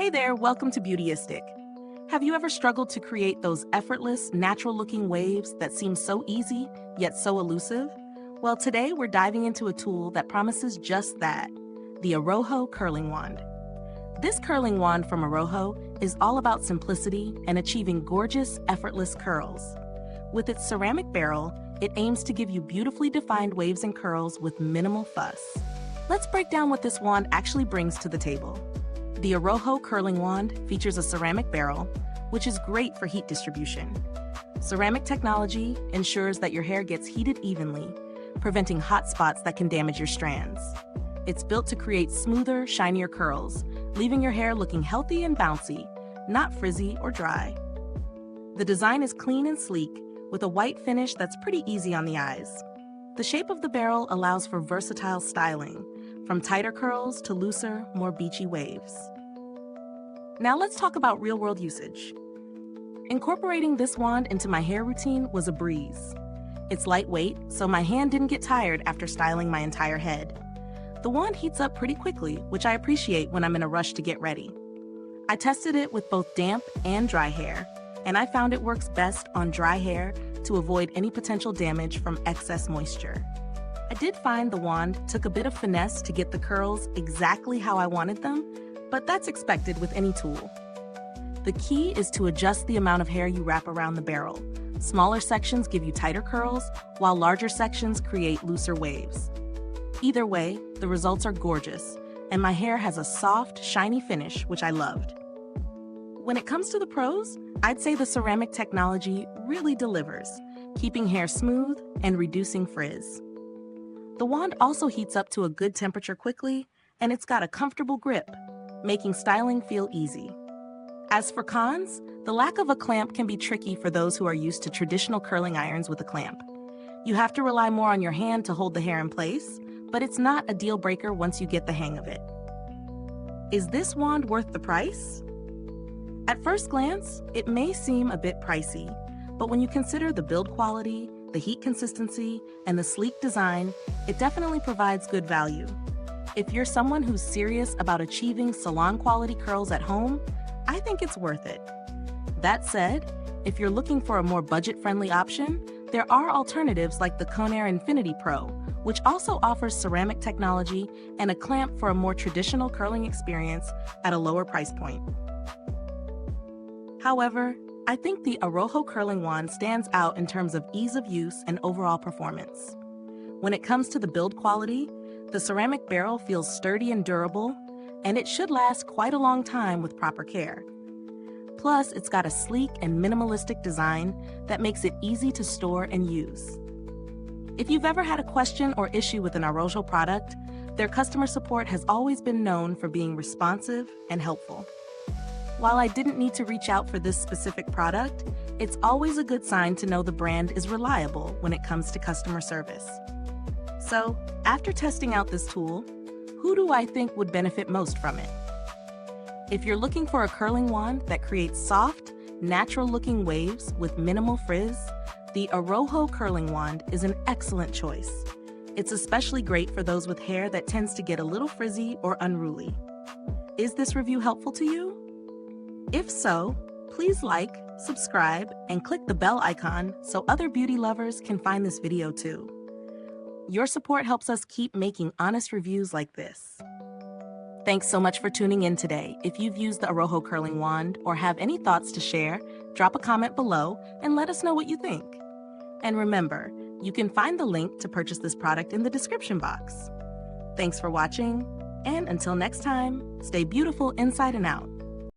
Hey there, welcome to Beautyistic. Have you ever struggled to create those effortless, natural-looking waves that seem so easy, yet so elusive? Well, today we're diving into a tool that promises just that, the ARROJO Curling Wand. This curling wand from ARROJO is all about simplicity and achieving gorgeous, effortless curls. With its ceramic barrel, it aims to give you beautifully defined waves and curls with minimal fuss. Let's break down what this wand actually brings to the table. The ARROJO Curling Wand features a ceramic barrel, which is great for heat distribution. Ceramic technology ensures that your hair gets heated evenly, preventing hot spots that can damage your strands. It's built to create smoother, shinier curls, leaving your hair looking healthy and bouncy, not frizzy or dry. The design is clean and sleek, with a white finish that's pretty easy on the eyes. The shape of the barrel allows for versatile styling, from tighter curls to looser, more beachy waves. Now let's talk about real-world usage. Incorporating this wand into my hair routine was a breeze. It's lightweight, so my hand didn't get tired after styling my entire head. The wand heats up pretty quickly, which I appreciate when I'm in a rush to get ready. I tested it with both damp and dry hair, and I found it works best on dry hair to avoid any potential damage from excess moisture. I did find the wand took a bit of finesse to get the curls exactly how I wanted them, but that's expected with any tool. The key is to adjust the amount of hair you wrap around the barrel. Smaller sections give you tighter curls, while larger sections create looser waves. Either way, the results are gorgeous, and my hair has a soft, shiny finish, which I loved. When it comes to the pros, I'd say the ceramic technology really delivers, keeping hair smooth and reducing frizz. The wand also heats up to a good temperature quickly, and it's got a comfortable grip, making styling feel easy. As for cons, the lack of a clamp can be tricky for those who are used to traditional curling irons with a clamp. You have to rely more on your hand to hold the hair in place, but it's not a deal breaker once you get the hang of it. Is this wand worth the price? At first glance, it may seem a bit pricey, but when you consider the build quality, the heat consistency, and the sleek design, it definitely provides good value. If you're someone who's serious about achieving salon-quality curls at home, I think it's worth it. That said, if you're looking for a more budget-friendly option, there are alternatives like the Conair Infinity Pro, which also offers ceramic technology and a clamp for a more traditional curling experience at a lower price point. However, I think the ARROJO Curling Wand stands out in terms of ease of use and overall performance. When it comes to the build quality, the ceramic barrel feels sturdy and durable, and it should last quite a long time with proper care. Plus, it's got a sleek and minimalistic design that makes it easy to store and use. If you've ever had a question or issue with an ARROJO product, their customer support has always been known for being responsive and helpful. While I didn't need to reach out for this specific product, it's always a good sign to know the brand is reliable when it comes to customer service. So, after testing out this tool, who do I think would benefit most from it? If you're looking for a curling wand that creates soft, natural-looking waves with minimal frizz, the ARROJO Curling Wand is an excellent choice. It's especially great for those with hair that tends to get a little frizzy or unruly. Is this review helpful to you? If so, please like, subscribe, and click the bell icon so other beauty lovers can find this video too. Your support helps us keep making honest reviews like this. Thanks so much for tuning in today. If you've used the ARROJO Curling Wand or have any thoughts to share, drop a comment below and let us know what you think. And remember, you can find the link to purchase this product in the description box. Thanks for watching, and until next time, stay beautiful inside and out.